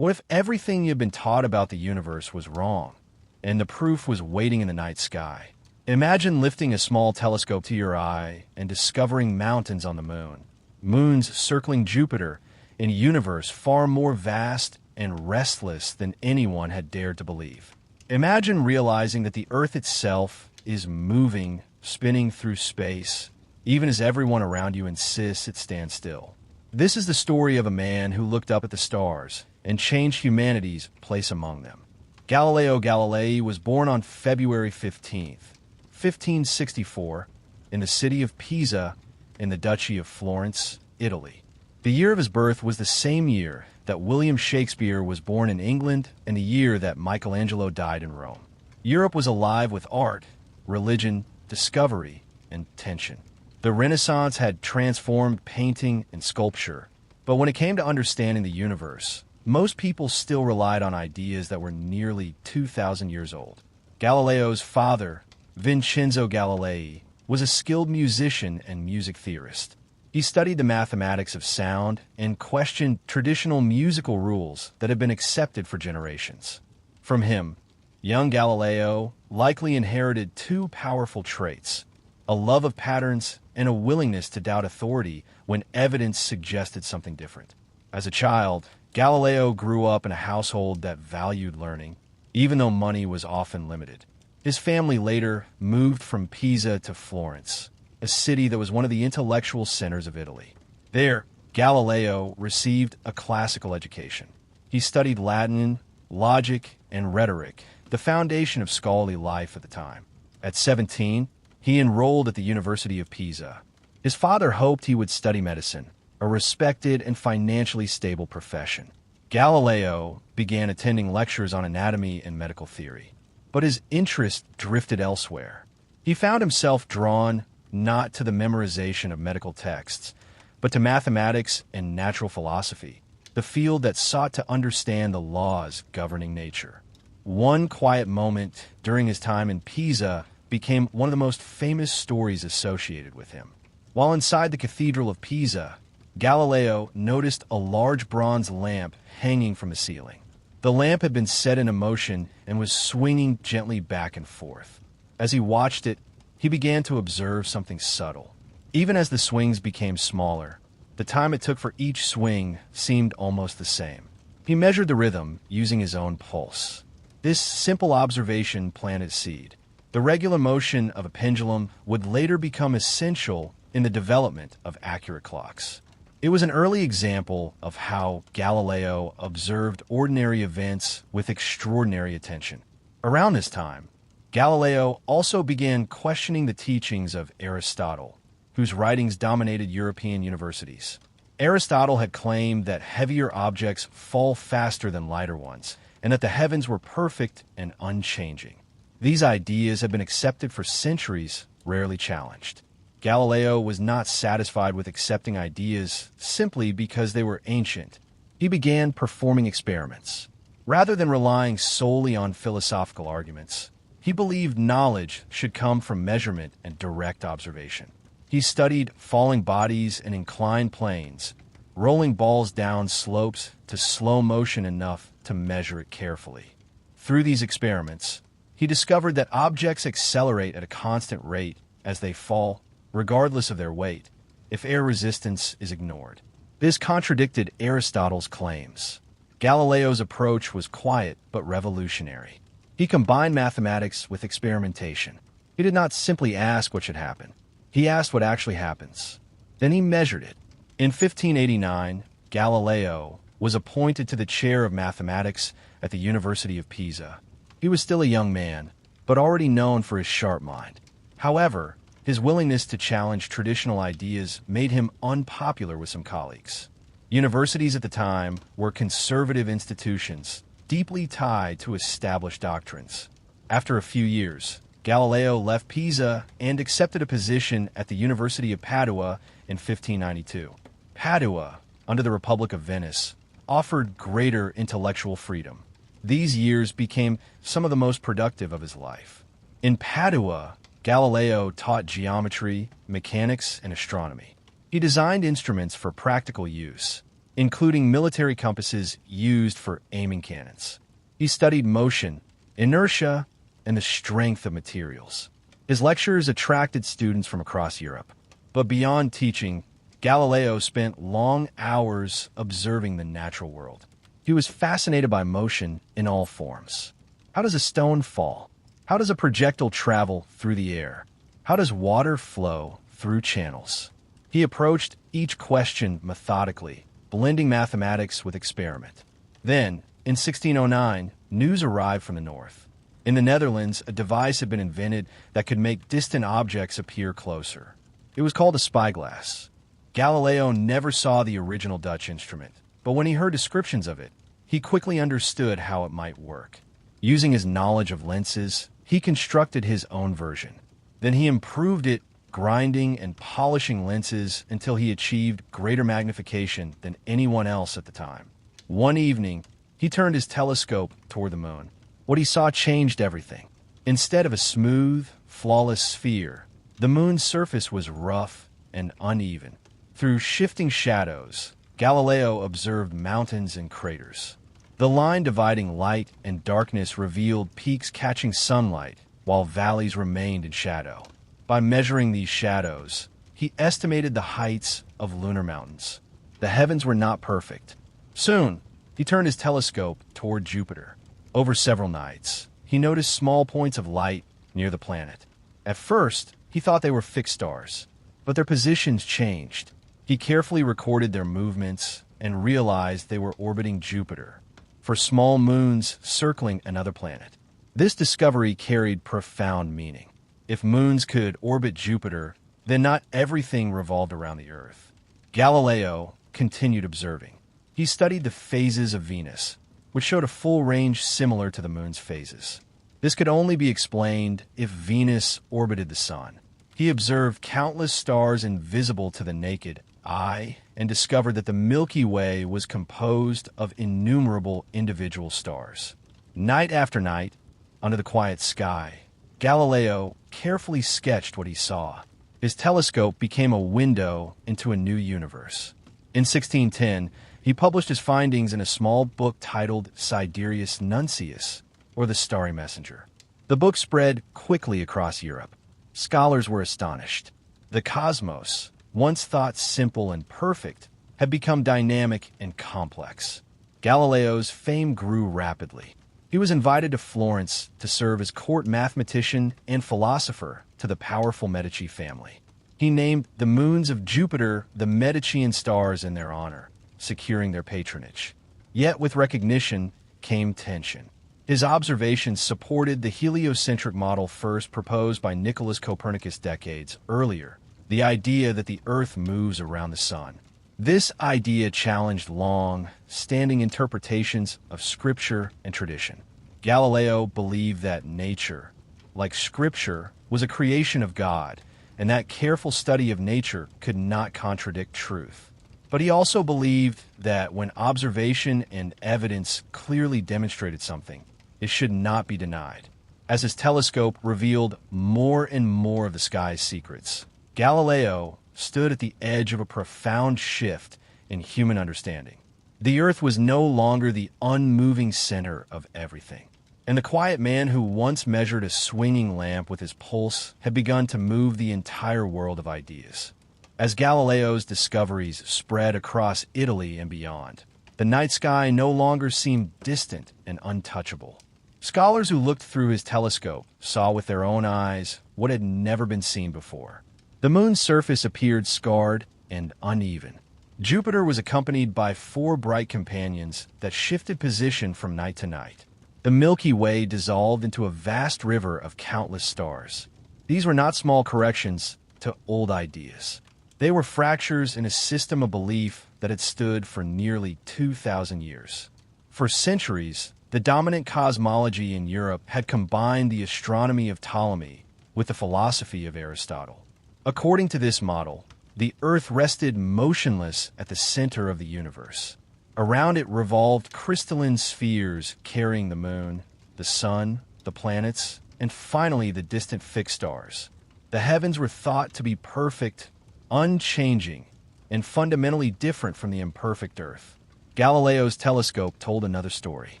What if everything you've been taught about the universe was wrong, and the proof was waiting in the night sky? Imagine lifting a small telescope to your eye and discovering mountains on the moon, moons circling Jupiter, in a universe far more vast and restless than anyone had dared to believe. Imagine realizing that the Earth itself is moving, spinning through space, even as everyone around you insists it stand still. This is the story of a man who looked up at the stars and changed humanity's place among them. Galileo Galilei was born on February 15th, 1564, in the city of Pisa in the Duchy of Florence, Italy. The year of his birth was the same year that William Shakespeare was born in England and the year that Michelangelo died in Rome. Europe was alive with art, religion, discovery, and tension. The Renaissance had transformed painting and sculpture, but when it came to understanding the universe, most people still relied on ideas that were nearly 2,000 years old. Galileo's father, Vincenzo Galilei, was a skilled musician and music theorist. He studied the mathematics of sound and questioned traditional musical rules that had been accepted for generations. From him, young Galileo likely inherited two powerful traits: a love of patterns and a willingness to doubt authority when evidence suggested something different. As a child, Galileo grew up in a household that valued learning, even though money was often limited. His family later moved from Pisa to Florence, a city that was one of the intellectual centers of Italy. There, Galileo received a classical education. He studied Latin, logic, and rhetoric, the foundation of scholarly life at the time. At 17, he enrolled at the University of Pisa. His father hoped he would study medicine, a respected and financially stable profession. Galileo began attending lectures on anatomy and medical theory, but his interest drifted elsewhere. He found himself drawn not to the memorization of medical texts, but to mathematics and natural philosophy, the field that sought to understand the laws governing nature. One quiet moment during his time in Pisa became one of the most famous stories associated with him. While inside the Cathedral of Pisa, Galileo noticed a large bronze lamp hanging from the ceiling. The lamp had been set in motion and was swinging gently back and forth. As he watched it, he began to observe something subtle. Even as the swings became smaller, the time it took for each swing seemed almost the same. He measured the rhythm using his own pulse. This simple observation planted a seed. The regular motion of a pendulum would later become essential in the development of accurate clocks. It was an early example of how Galileo observed ordinary events with extraordinary attention. Around this time, Galileo also began questioning the teachings of Aristotle, whose writings dominated European universities. Aristotle had claimed that heavier objects fall faster than lighter ones, and that the heavens were perfect and unchanging. These ideas had been accepted for centuries, rarely challenged. Galileo was not satisfied with accepting ideas simply because they were ancient. He began performing experiments. Rather than relying solely on philosophical arguments, he believed knowledge should come from measurement and direct observation. He studied falling bodies in inclined planes, rolling balls down slopes to slow motion enough to measure it carefully. Through these experiments, he discovered that objects accelerate at a constant rate as they fall, regardless of their weight, if air resistance is ignored. This contradicted Aristotle's claims. Galileo's approach was quiet but revolutionary. He combined mathematics with experimentation. He did not simply ask what should happen. He asked what actually happens. Then he measured it. In 1589, Galileo was appointed to the chair of mathematics at the University of Pisa. He was still a young man, but already known for his sharp mind. However, his willingness to challenge traditional ideas made him unpopular with some colleagues. Universities at the time were conservative institutions, deeply tied to established doctrines. After a few years, Galileo left Pisa and accepted a position at the University of Padua in 1592. Padua, under the Republic of Venice, offered greater intellectual freedom. These years became some of the most productive of his life. In Padua, Galileo taught geometry, mechanics, and astronomy. He designed instruments for practical use, including military compasses used for aiming cannons. He studied motion, inertia, and the strength of materials. His lectures attracted students from across Europe. But beyond teaching, Galileo spent long hours observing the natural world. He was fascinated by motion in all forms. How does a stone fall? How does a projectile travel through the air? How does water flow through channels? He approached each question methodically, blending mathematics with experiment. Then, in 1609, news arrived from the north. In the Netherlands, a device had been invented that could make distant objects appear closer. It was called a spyglass. Galileo never saw the original Dutch instrument, but when he heard descriptions of it, he quickly understood how it might work. Using his knowledge of lenses, he constructed his own version. Then he improved it, grinding and polishing lenses until he achieved greater magnification than anyone else at the time. One evening, he turned his telescope toward the moon. What he saw changed everything. Instead of a smooth, flawless sphere, the moon's surface was rough and uneven. Through shifting shadows, Galileo observed mountains and craters. The line dividing light and darkness revealed peaks catching sunlight, while valleys remained in shadow. By measuring these shadows, he estimated the heights of lunar mountains. The heavens were not perfect. Soon, he turned his telescope toward Jupiter. Over several nights, he noticed small points of light near the planet. At first, he thought they were fixed stars, but their positions changed. He carefully recorded their movements and realized they were orbiting Jupiter, for small moons circling another planet. This discovery carried profound meaning. If moons could orbit Jupiter, then not everything revolved around the Earth. Galileo continued observing. He studied the phases of Venus, which showed a full range similar to the moon's phases. This could only be explained if Venus orbited the sun. He observed countless stars invisible to the naked eye and discovered that the Milky Way was composed of innumerable individual stars. Night after night, under the quiet sky, Galileo carefully sketched what he saw. His telescope became a window into a new universe. In 1610, he published his findings in a small book titled Sidereus Nuncius, or the Starry Messenger. The book spread quickly across Europe. Scholars were astonished. The cosmos, once thought simple and perfect, had become dynamic and complex. Galileo's fame grew rapidly. He was invited to Florence to serve as court mathematician and philosopher to the powerful Medici family. He named the moons of Jupiter the Medicean stars in their honor, securing their patronage. Yet with recognition came tension. His observations supported the heliocentric model first proposed by Nicolaus Copernicus decades earlier, the idea that the Earth moves around the sun. This idea challenged long-standing interpretations of Scripture and tradition. Galileo believed that nature, like Scripture, was a creation of God, and that careful study of nature could not contradict truth. But he also believed that when observation and evidence clearly demonstrated something, it should not be denied. As his telescope revealed more and more of the sky's secrets, Galileo stood at the edge of a profound shift in human understanding. The Earth was no longer the unmoving center of everything, and the quiet man who once measured a swinging lamp with his pulse had begun to move the entire world of ideas. As Galileo's discoveries spread across Italy and beyond, the night sky no longer seemed distant and untouchable. Scholars who looked through his telescope saw with their own eyes what had never been seen before. The moon's surface appeared scarred and uneven. Jupiter was accompanied by 4 bright companions that shifted position from night to night. The Milky Way dissolved into a vast river of countless stars. These were not small corrections to old ideas. They were fractures in a system of belief that had stood for nearly 2,000 years. For centuries, the dominant cosmology in Europe had combined the astronomy of Ptolemy with the philosophy of Aristotle. According to this model, the Earth rested motionless at the center of the universe. Around it revolved crystalline spheres carrying the moon, the sun, the planets, and finally the distant fixed stars. The heavens were thought to be perfect, unchanging, and fundamentally different from the imperfect Earth. Galileo's telescope told another story.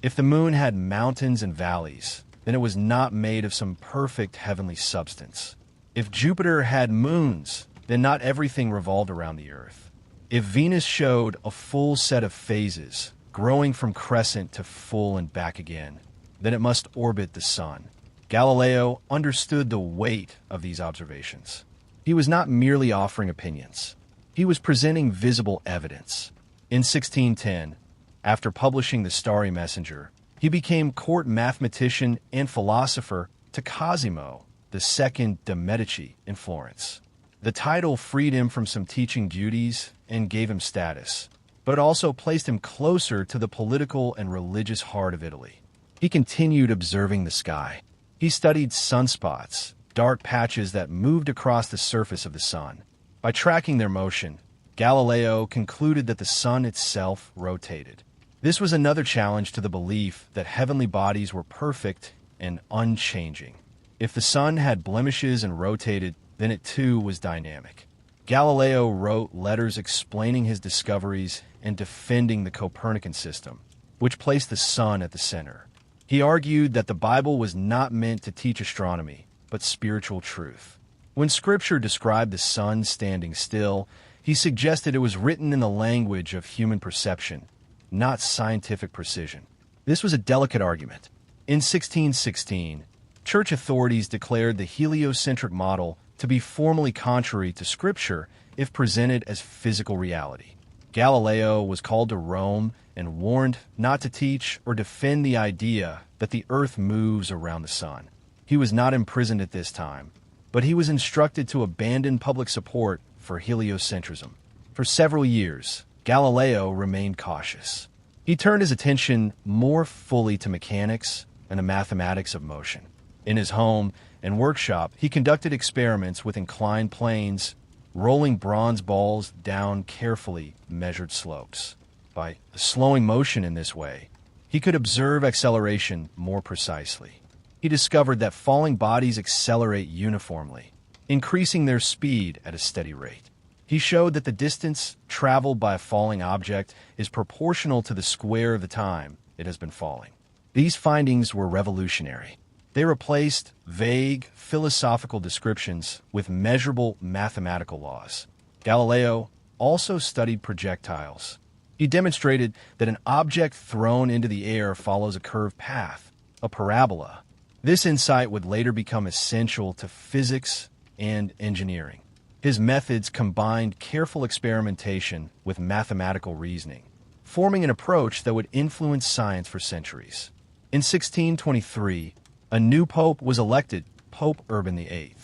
If the moon had mountains and valleys, then it was not made of some perfect heavenly substance. If Jupiter had moons, then not everything revolved around the Earth. If Venus showed a full set of phases, growing from crescent to full and back again, then it must orbit the sun. Galileo understood the weight of these observations. He was not merely offering opinions. He was presenting visible evidence. In 1610, after publishing The Starry Messenger, he became court mathematician and philosopher to Cosimo II de' Medici in Florence. The title freed him from some teaching duties and gave him status, but it also placed him closer to the political and religious heart of Italy. He continued observing the sky. He studied sunspots, dark patches that moved across the surface of the sun. By tracking their motion, Galileo concluded that the sun itself rotated. This was another challenge to the belief that heavenly bodies were perfect and unchanging. If the sun had blemishes and rotated, then it too was dynamic. Galileo wrote letters explaining his discoveries and defending the Copernican system, which placed the sun at the center. He argued that the Bible was not meant to teach astronomy, but spiritual truth. When Scripture described the sun standing still, he suggested it was written in the language of human perception, not scientific precision. This was a delicate argument. In 1616, church authorities declared the heliocentric model to be formally contrary to Scripture if presented as physical reality. Galileo was called to Rome and warned not to teach or defend the idea that the earth moves around the sun. He was not imprisoned at this time, but he was instructed to abandon public support for heliocentrism. For several years, Galileo remained cautious. He turned his attention more fully to mechanics and the mathematics of motion. In his home and workshop, he conducted experiments with inclined planes, rolling bronze balls down carefully measured slopes. By slowing motion in this way, he could observe acceleration more precisely. He discovered that falling bodies accelerate uniformly, increasing their speed at a steady rate. He showed that the distance traveled by a falling object is proportional to the square of the time it has been falling. These findings were revolutionary. They replaced vague philosophical descriptions with measurable mathematical laws. Galileo also studied projectiles. He demonstrated that an object thrown into the air follows a curved path, a parabola. This insight would later become essential to physics and engineering. His methods combined careful experimentation with mathematical reasoning, forming an approach that would influence science for centuries. In 1623, a new pope was elected, Pope Urban VIII.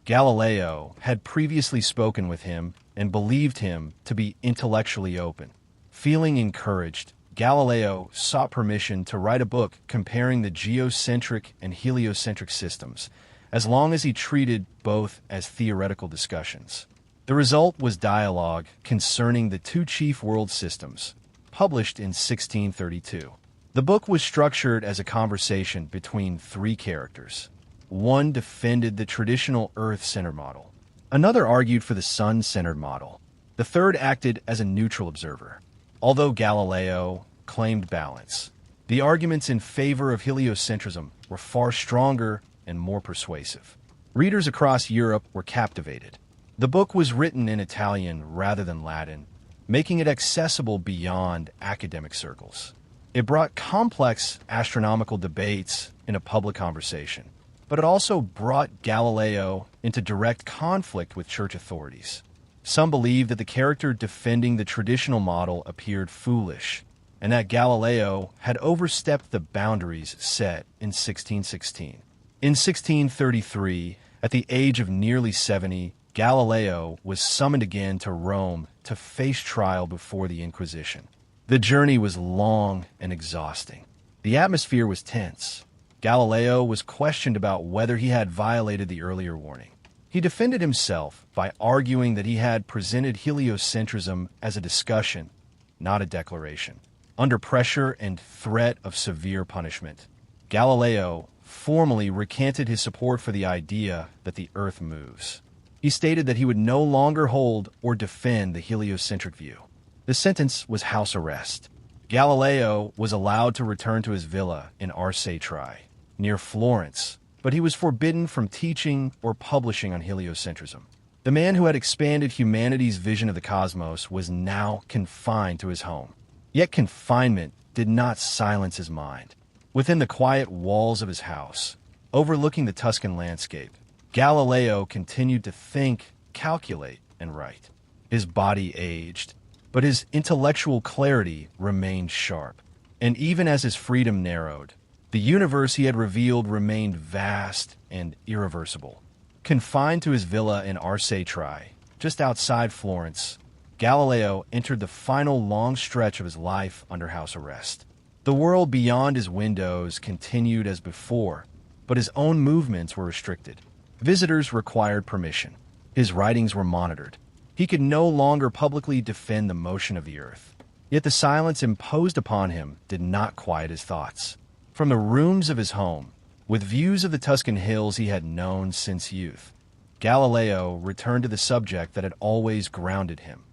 Galileo had previously spoken with him and believed him to be intellectually open. Feeling encouraged, Galileo sought permission to write a book comparing the geocentric and heliocentric systems, as long as he treated both as theoretical discussions. The result was Dialogue Concerning the Two Chief World Systems, published in 1632. The book was structured as a conversation between three characters. One defended the traditional Earth-centered model. Another argued for the Sun-centered model. The third acted as a neutral observer. Although Galileo claimed balance, the arguments in favor of heliocentrism were far stronger and more persuasive. Readers across Europe were captivated. The book was written in Italian rather than Latin, making it accessible beyond academic circles. It brought complex astronomical debates into public conversation, but it also brought Galileo into direct conflict with church authorities. Some believed that the character defending the traditional model appeared foolish, and that Galileo had overstepped the boundaries set in 1616. In 1633, at the age of nearly 70, Galileo was summoned again to Rome to face trial before the Inquisition. The journey was long and exhausting. The atmosphere was tense. Galileo was questioned about whether he had violated the earlier warning. He defended himself by arguing that he had presented heliocentrism as a discussion, not a declaration. Under pressure and threat of severe punishment, Galileo formally recanted his support for the idea that the Earth moves. He stated that he would no longer hold or defend the heliocentric view. The sentence was house arrest. Galileo was allowed to return to his villa in Arcetri, near Florence, but he was forbidden from teaching or publishing on heliocentrism. The man who had expanded humanity's vision of the cosmos was now confined to his home. Yet confinement did not silence his mind. Within the quiet walls of his house, overlooking the Tuscan landscape, Galileo continued to think, calculate, and write. His body aged, but his intellectual clarity remained sharp. And even as his freedom narrowed, the universe he had revealed remained vast and irreversible. Confined to his villa in Arcetri, just outside Florence, Galileo entered the final long stretch of his life under house arrest. The world beyond his windows continued as before, but his own movements were restricted. Visitors required permission. His writings were monitored. He could no longer publicly defend the motion of the earth. Yet the silence imposed upon him did not quiet his thoughts. From the rooms of his home, with views of the Tuscan hills he had known since youth, Galileo returned to the subject that had always grounded him: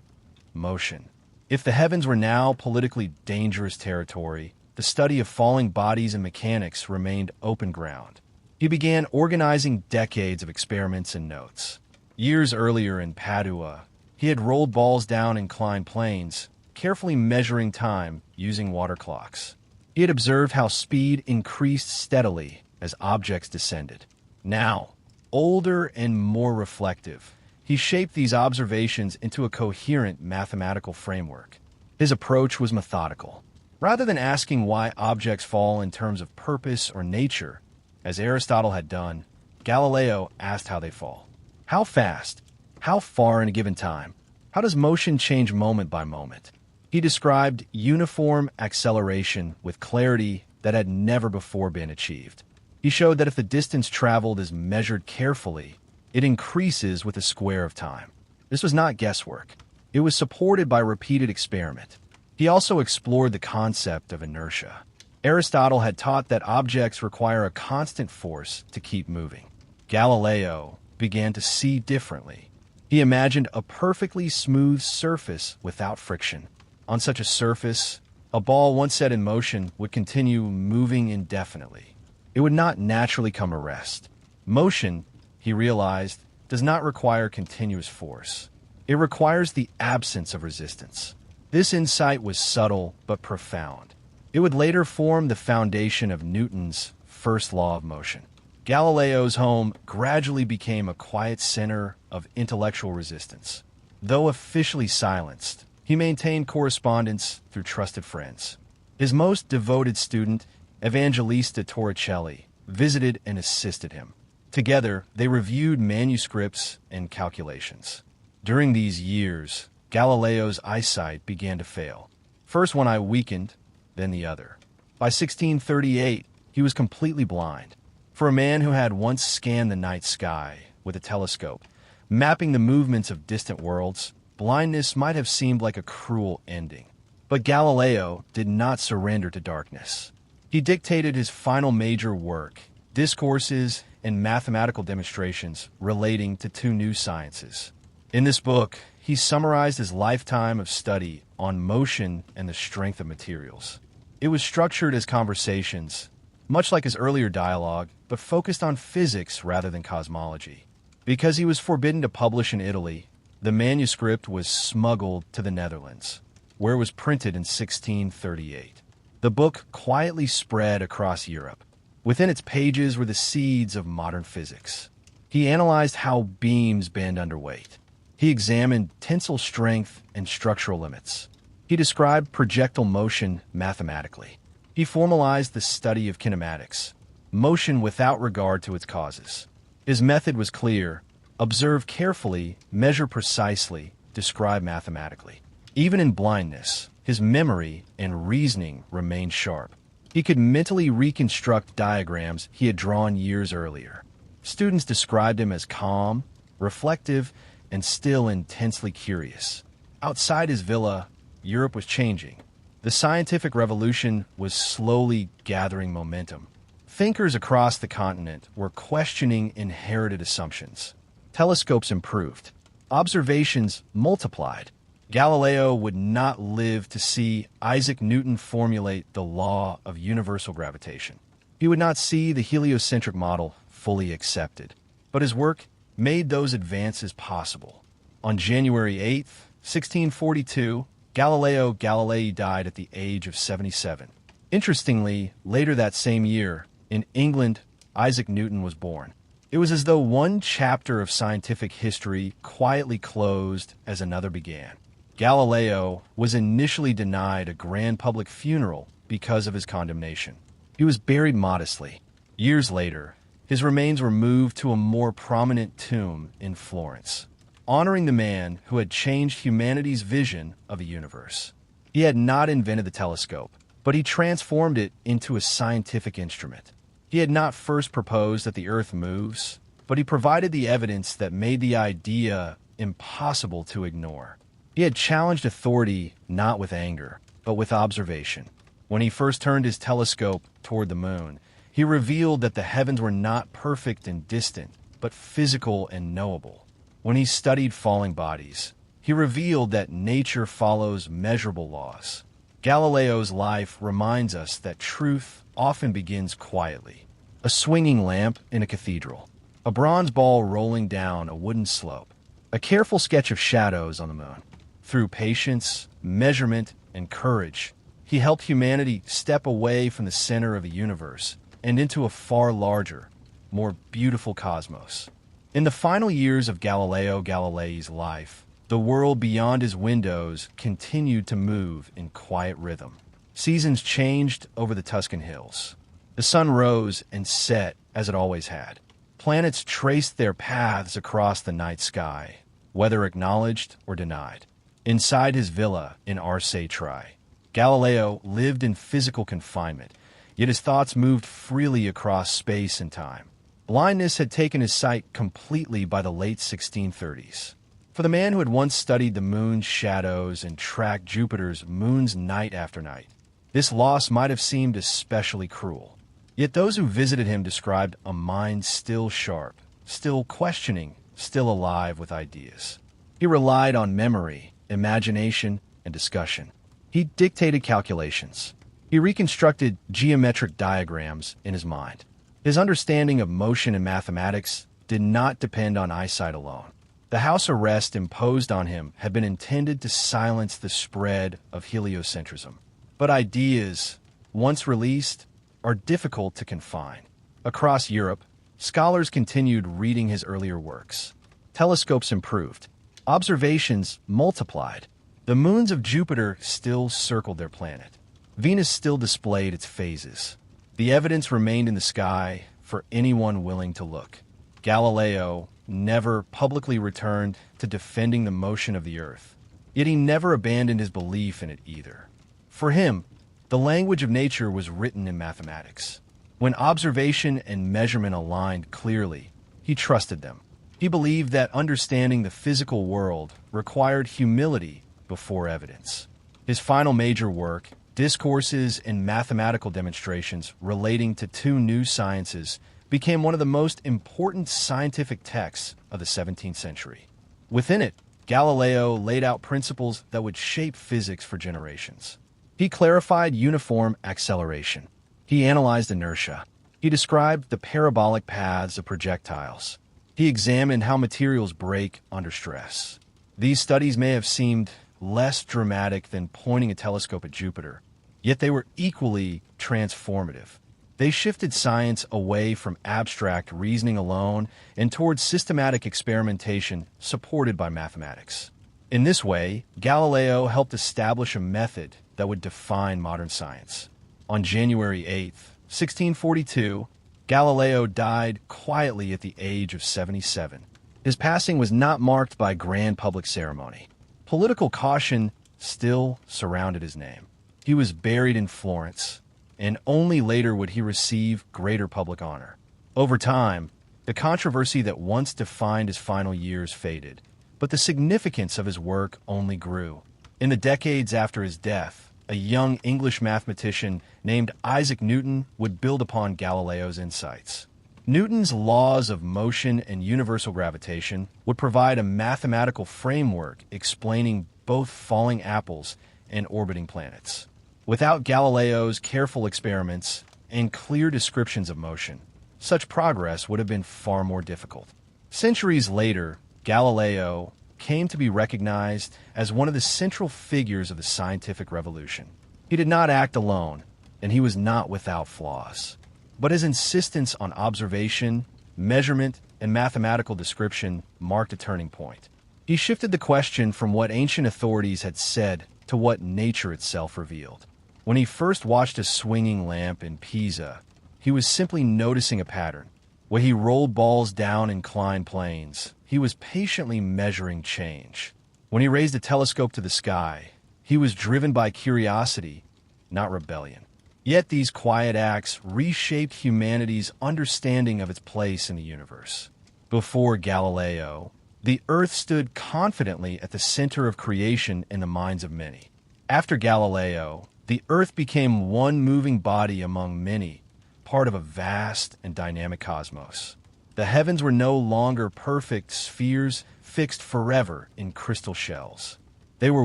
motion. If the heavens were now politically dangerous territory, the study of falling bodies and mechanics remained open ground. He began organizing decades of experiments and notes. Years earlier in Padua, he had rolled balls down inclined planes, carefully measuring time using water clocks. He had observed how speed increased steadily as objects descended. Now, older and more reflective, he shaped these observations into a coherent mathematical framework. His approach was methodical. Rather than asking why objects fall in terms of purpose or nature, as Aristotle had done, Galileo asked how they fall. How fast? How far in a given time? How does motion change moment by moment? He described uniform acceleration with clarity that had never before been achieved. He showed that if the distance traveled is measured carefully, it increases with the square of time. This was not guesswork. It was supported by repeated experiment. He also explored the concept of inertia. Aristotle had taught that objects require a constant force to keep moving. Galileo began to see differently. He imagined a perfectly smooth surface without friction. On such a surface, a ball once set in motion would continue moving indefinitely. It would not naturally come to rest. Motion, he realized, does not require continuous force. It requires the absence of resistance. This insight was subtle but profound. It would later form the foundation of Newton's first law of motion. Galileo's home gradually became a quiet center of intellectual resistance. Though officially silenced, he maintained correspondence through trusted friends. His most devoted student, Evangelista Torricelli, visited and assisted him. Together, they reviewed manuscripts and calculations. During these years, Galileo's eyesight began to fail. First one eye weakened, then the other. By 1638, he was completely blind. For a man who had once scanned the night sky with a telescope, mapping the movements of distant worlds, blindness might have seemed like a cruel ending. But Galileo did not surrender to darkness. He dictated his final major work, discourses and mathematical demonstrations relating to two new sciences. In this book, he summarized his lifetime of study on motion and the strength of materials. It was structured as conversations, much like his earlier dialogue, but focused on physics rather than cosmology. Because he was forbidden to publish in Italy, the manuscript was smuggled to the Netherlands, where it was printed in 1638. The book quietly spread across Europe. Within its pages were the seeds of modern physics. He analyzed how beams bend under weight. He examined tensile strength and structural limits. He described projectile motion mathematically. He formalized the study of kinematics, motion without regard to its causes. His method was clear: observe carefully, measure precisely, describe mathematically. Even in blindness, his memory and reasoning remained sharp. He could mentally reconstruct diagrams he had drawn years earlier. Students described him as calm, reflective, and still intensely curious. Outside his villa, Europe was changing. The scientific revolution was slowly gathering momentum. Thinkers across the continent were questioning inherited assumptions. Telescopes improved. Observations multiplied. Galileo would not live to see Isaac Newton formulate the law of universal gravitation. He would not see the heliocentric model fully accepted. But his work made those advances possible. On January 8, 1642, Galileo Galilei died at the age of 77. Interestingly, later that same year, in England, Isaac Newton was born. It was as though one chapter of scientific history quietly closed as another began. Galileo was initially denied a grand public funeral because of his condemnation. He was buried modestly. Years later, his remains were moved to a more prominent tomb in Florence, honoring the man who had changed humanity's vision of the universe. He had not invented the telescope, but he transformed it into a scientific instrument. He had not first proposed that the Earth moves, but he provided the evidence that made the idea impossible to ignore. He had challenged authority not with anger, but with observation. When he first turned his telescope toward the moon, he revealed that the heavens were not perfect and distant, but physical and knowable. When he studied falling bodies, he revealed that nature follows measurable laws. Galileo's life reminds us that truth often begins quietly. A swinging lamp in a cathedral, a bronze ball rolling down a wooden slope, a careful sketch of shadows on the moon. Through patience, measurement, and courage, he helped humanity step away from the center of the universe and into a far larger, more beautiful cosmos. In the final years of Galileo Galilei's life, the world beyond his windows continued to move in quiet rhythm. Seasons changed over the Tuscan hills. The sun rose and set as it always had. Planets traced their paths across the night sky, whether acknowledged or denied. Inside his villa in Arce Tri, Galileo lived in physical confinement, yet his thoughts moved freely across space and time. Blindness had taken his sight completely by the late 1630s. For the man who had once studied the moon's shadows and tracked Jupiter's moons night after night, this loss might have seemed especially cruel. Yet those who visited him described a mind still sharp, still questioning, still alive with ideas. He relied on memory, imagination, and discussion. He dictated calculations. He reconstructed geometric diagrams in his mind. His understanding of motion and mathematics did not depend on eyesight alone. The house arrest imposed on him had been intended to silence the spread of heliocentrism. But ideas, once released, are difficult to confine. Across Europe, scholars continued reading his earlier works. Telescopes improved. Observations multiplied. The moons of Jupiter still circled their planet. Venus still displayed its phases. The evidence remained in the sky for anyone willing to look. Galileo never publicly returned to defending the motion of the Earth, yet he never abandoned his belief in it either. For him, the language of nature was written in mathematics. When observation and measurement aligned clearly, he trusted them. He believed that understanding the physical world required humility before evidence. His final major work, Discourses and Mathematical Demonstrations Relating to Two New Sciences, became one of the most important scientific texts of the 17th century. Within it, Galileo laid out principles that would shape physics for generations. He clarified uniform acceleration. He analyzed inertia. He described the parabolic paths of projectiles. He examined how materials break under stress. These studies may have seemed less dramatic than pointing a telescope at Jupiter, yet they were equally transformative. They shifted science away from abstract reasoning alone and towards systematic experimentation supported by mathematics. In this way, Galileo helped establish a method that would define modern science. On January 8, 1642, Galileo died quietly at the age of 77. His passing was not marked by grand public ceremony. Political caution still surrounded his name. He was buried in Florence, and only later would he receive greater public honor. Over time, the controversy that once defined his final years faded, but the significance of his work only grew. In the decades after his death, a young English mathematician named Isaac Newton would build upon Galileo's insights. Newton's laws of motion and universal gravitation would provide a mathematical framework explaining both falling apples and orbiting planets. Without Galileo's careful experiments and clear descriptions of motion, such progress would have been far more difficult. Centuries later, Galileo came to be recognized as one of the central figures of the scientific revolution. He did not act alone, and he was not without flaws. But his insistence on observation, measurement, and mathematical description marked a turning point. He shifted the question from what ancient authorities had said to what nature itself revealed. When he first watched a swinging lamp in Pisa, he was simply noticing a pattern. When he rolled balls down inclined planes, he was patiently measuring change. When he raised a telescope to the sky, he was driven by curiosity, not rebellion. Yet these quiet acts reshaped humanity's understanding of its place in the universe. Before Galileo, the Earth stood confidently at the center of creation in the minds of many. After Galileo, the Earth became one moving body among many, part of a vast and dynamic cosmos. The heavens were no longer perfect spheres fixed forever in crystal shells. They were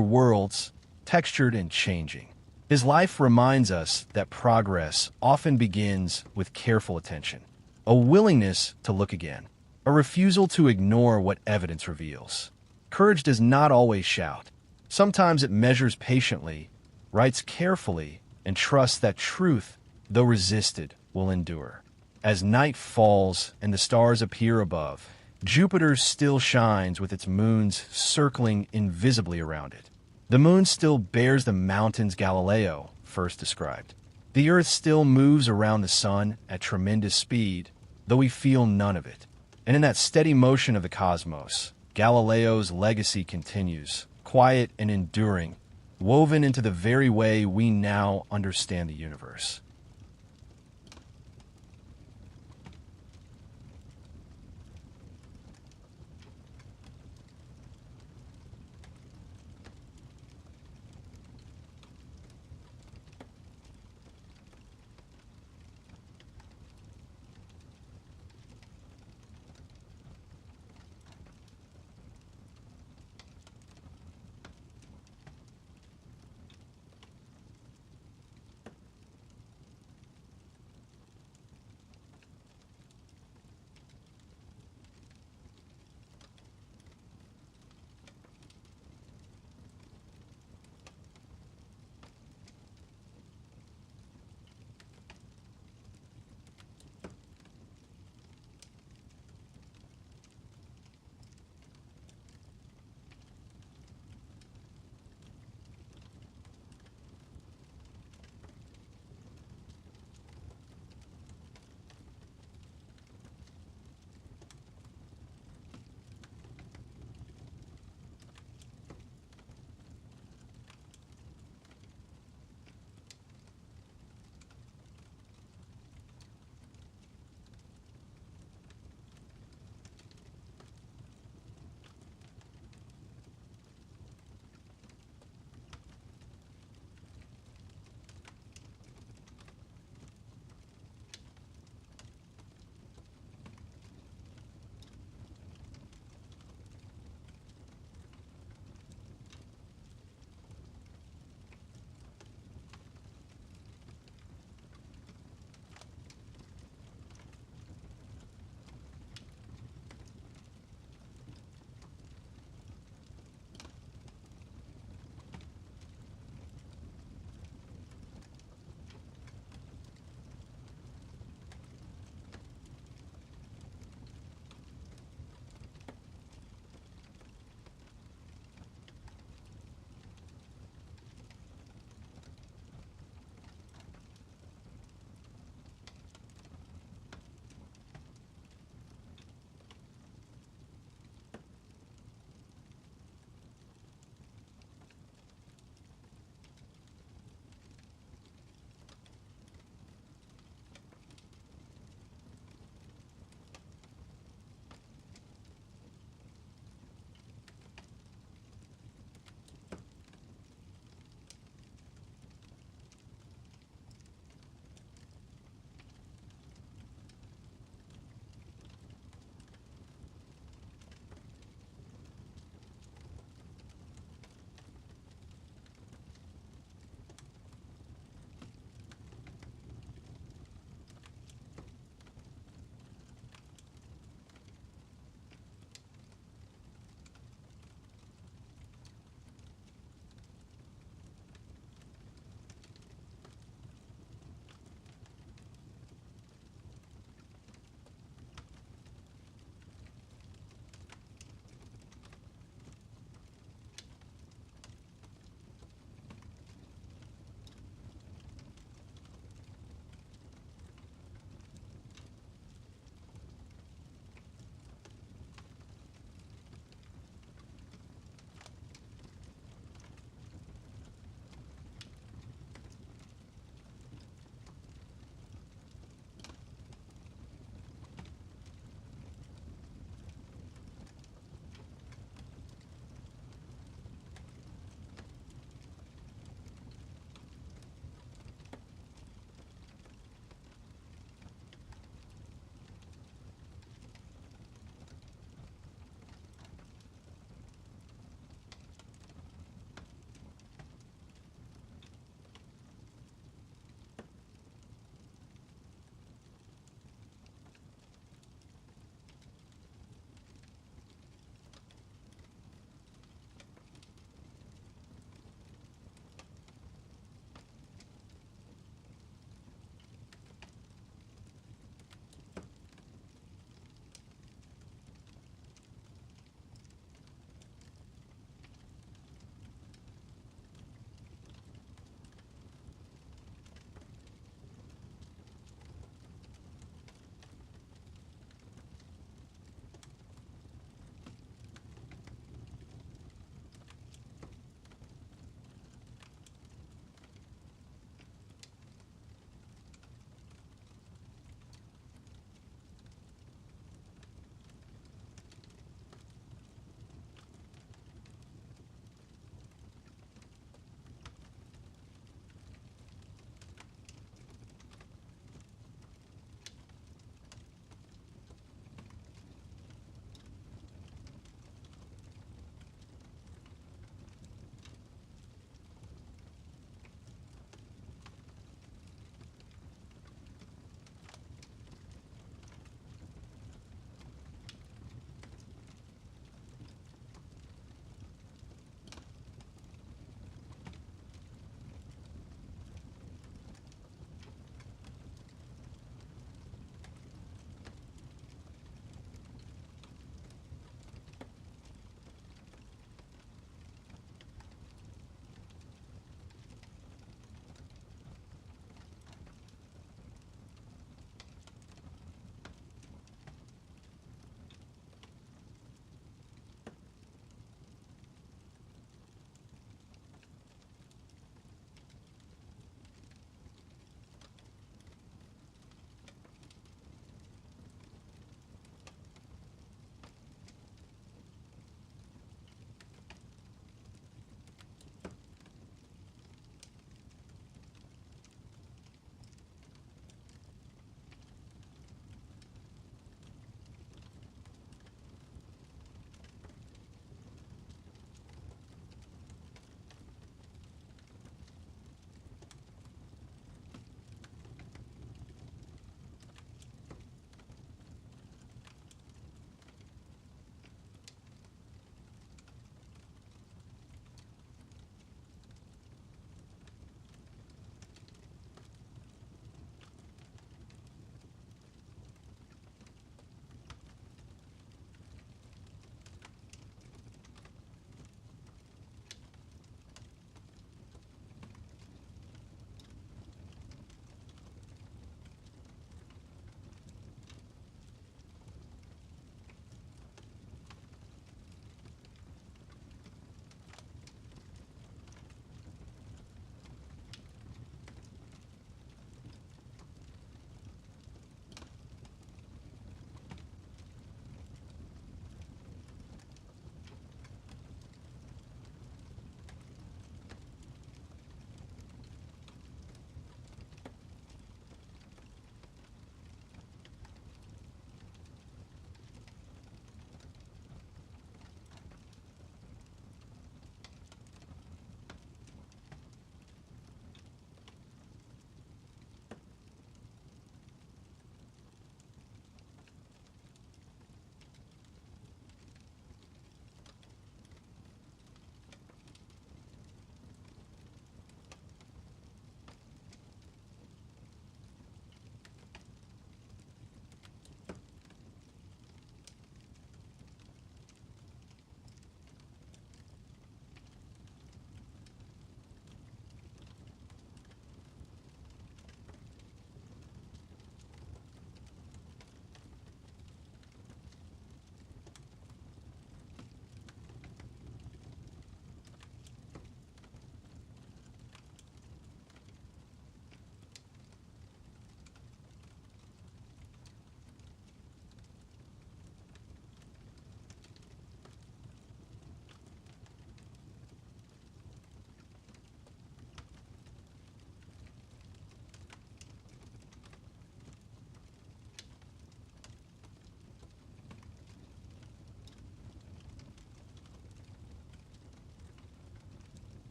worlds, textured and changing. His life reminds us that progress often begins with careful attention, a willingness to look again, a refusal to ignore what evidence reveals. Courage does not always shout. Sometimes it measures patiently, writes carefully, and trusts that truth, though resisted, will endure. As night falls and the stars appear above, Jupiter still shines with its moons circling invisibly around it. The moon still bears the mountains Galileo first described. The Earth still moves around the sun at tremendous speed, though we feel none of it. And in that steady motion of the cosmos, Galileo's legacy continues, quiet and enduring, woven into the very way we now understand the universe.